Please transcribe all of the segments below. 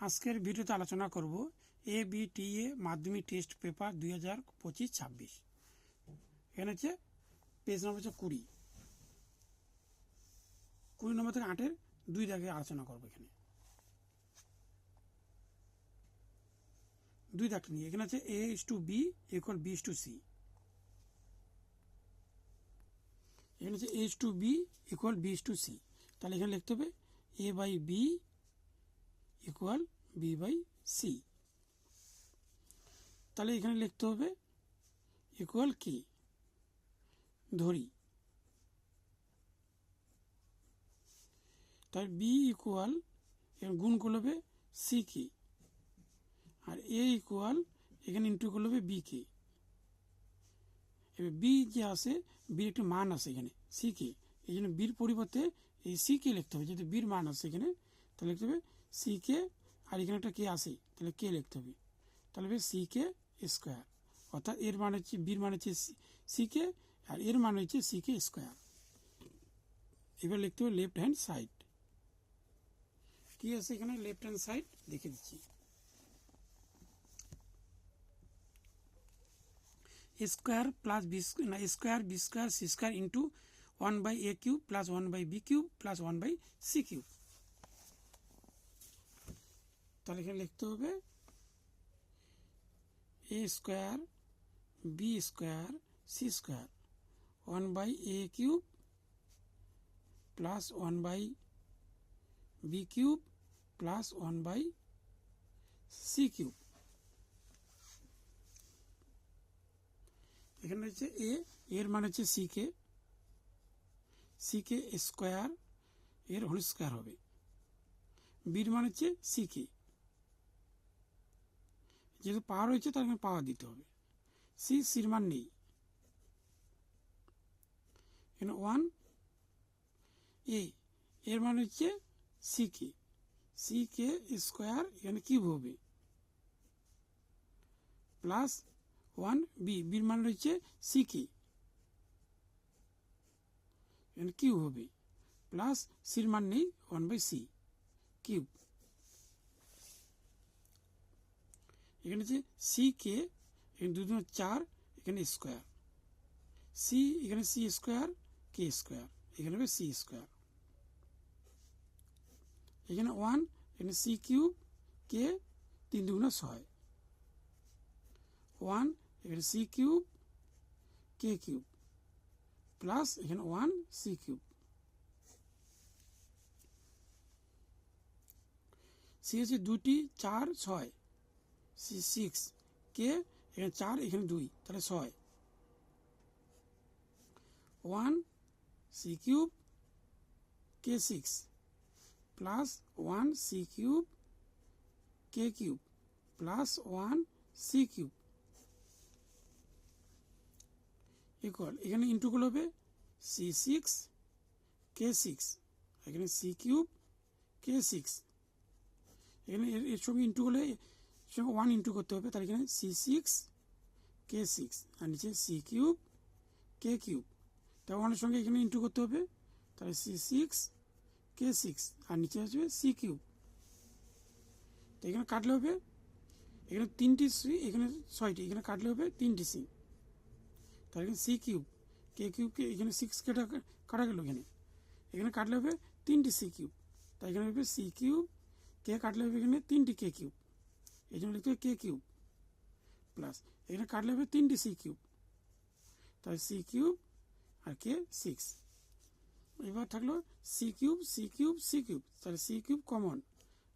আজকের ভিডিওতে আলোচনা করব ABTA মাধ্যমিক টেস্ট পেপার 2025-26। এখানে হচ্ছে পেজ নম্বর হচ্ছে 20 নম্বর থেকে 8-এর 2 দাগে আলোচনা করব। এখানে 2 দাগটা নিয়ে এখানে হচ্ছে A/B = B/C। এখানে হচ্ছে A/B = B/C। তাহলে এখানে লিখতে হবে A/B = B/C। তাহলে এখানে লিখতে হবে ইকুয়াল কি ধরি, তাই বি ইকুয়াল এখানে গুণ করলে হবে সি কে, আর এ ইকুয়াল এখানে ইন্টু করলে হবে বি কে। এবার বি যে আছে, বির একটি মান আছে এখানে সি কে, এই জন্য বির পরিবর্তে এই সি কে লিখতে হবে। যদি বির মান আছে এখানে তাহলে লিখতে হবে সি কে, আর এখানে একটা কে আছে তাহলে কে লিখতে হবে, তাহলে হবে সি কে স্কোয়ার। অর্থাৎ এর মান হচ্ছে বির মান হচ্ছে সি কে, আর এর মান হচ্ছে সি কে স্কোয়ার। এবার লিখতে হবে লেফট হ্যান্ড সাইড। কি আছে এখানে লেফট হ্যান্ড সাইড দেখে দিচ্ছি। Square plus B square B square C square into 1/a³ plus 1/b³ plus 1/c³। তাহলে এখানে লিখতে হবে a square B square C square 1/a³ plus 1/b³ plus 1/c³। এখানে হচ্ছে এর মান হচ্ছে সি কে স্কোয়ার এর হোল স্কোয়ার হবে, বির মান হচ্ছে সি কে, যেহেতু পাওয়ার হয়েছে তার এখানে পাওয়ার দিতে হবে। সির মান নেই, এখানে 1 এর মান হচ্ছে সি কে স্কোয়ার এখানে কিউব হবে, প্লাস 1 বির মান হচ্ছে সি কে এখানে কিউব হবে, প্লাস সির মান নেই 1/c³ এখানে হচ্ছে সি কে এখানে 2 × 4 এখানে স্কোয়ার, সি এখানে সি স্কোয়ার কে স্কোয়ার এখানে হবে সি স্কোয়ার, এখানে 1 এখানে c³ কে 3 × 6 1 এখানে c³ কে³ প্লাস এখানে 1c³। সি হচ্ছে 2টি 4 6 সি 6 কে এখানে 4 এখানে 2 তাহলে 6 1c³ কে6 প্লাস 1c³ কে³ প্লাস 1c³ ইকুয়াল এখানে ইন্টু করলে হবে c6 কে6 এখানে c³ কে6 এখানে এর সঙ্গে ইন্টু করলে সঙ্গে 1 ইন্টু করতে হবে, তাহলে এখানে c6 কে6 আর নিচে c³ কে³ তার 1 এর সঙ্গে এখানে ইন্টু করতে হবে, তাহলে c6 কে6 আর নিচে আসবে c³। তো এখানে কাটলে হবে এখানে 3টি সি এখানে 6টি, এখানে কাটলে হবে 3টি সি, তাহলে এখানে c³ কে³ এখানে 6 কাটা গেল, এখানে কাটলে হবে 3টি c³, তাই এখানে হবে c³ কে কাটলে হবে এখানে 3টি কে³ এই জন্য লিখতে হবে কে³ প্লাস এখানে কাটলে হবে 3টি c³ তাই c³ আর কে6। এবার থাকলো c³ তাহলে c³ কমন,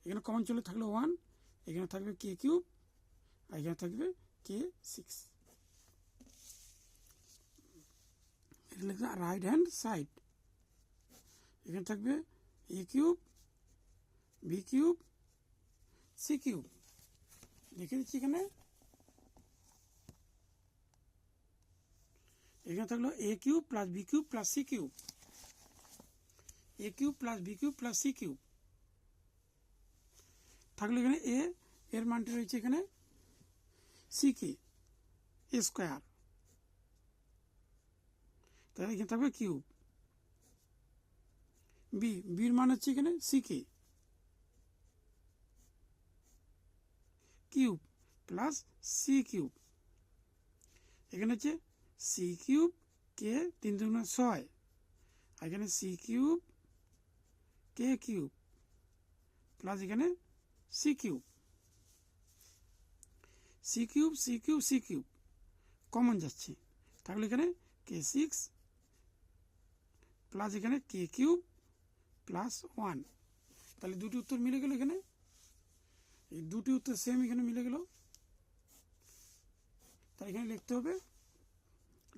এখানে কমন চলে থাকলো 1, এখানে থাকবে কে³ আর এখানে থাকবে কে6। এটা লিখবে রাইট হ্যান্ড সাইড, এখানে থাকবে a³ b³ c³ লিখে দিচ্ছি। এখানে থাকলো a³ plus b³ plus c³ a³ plus b³ plus c³ থাকলো। এখানে এর মানটি রয়েছে এখানে সি কে স্কোয়ার, তাহলে এখানে থাকবে কিউব, বির মান হচ্ছে এখানে C K cube plus C cube, এখানে হচ্ছে সি কিউব কে 3 দুগুণে 6, আর এখানে সি কিউব কে কিউব প্লাস এখানে C cube, C cube C cube C cube common যাচ্ছে, তাহলে এখানে কে সিক্স প্লাস এখানে কে কিউব প্লাস 1, তাহলে দুটি উত্তর মিলে গেল, এখানে এই দুটি উত্তর সেম এখানে মিলে গেল। তাহলে এখানে লিখতে হবে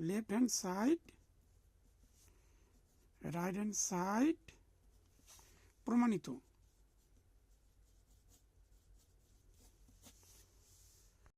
left hand side right hand side প্রমাণিত।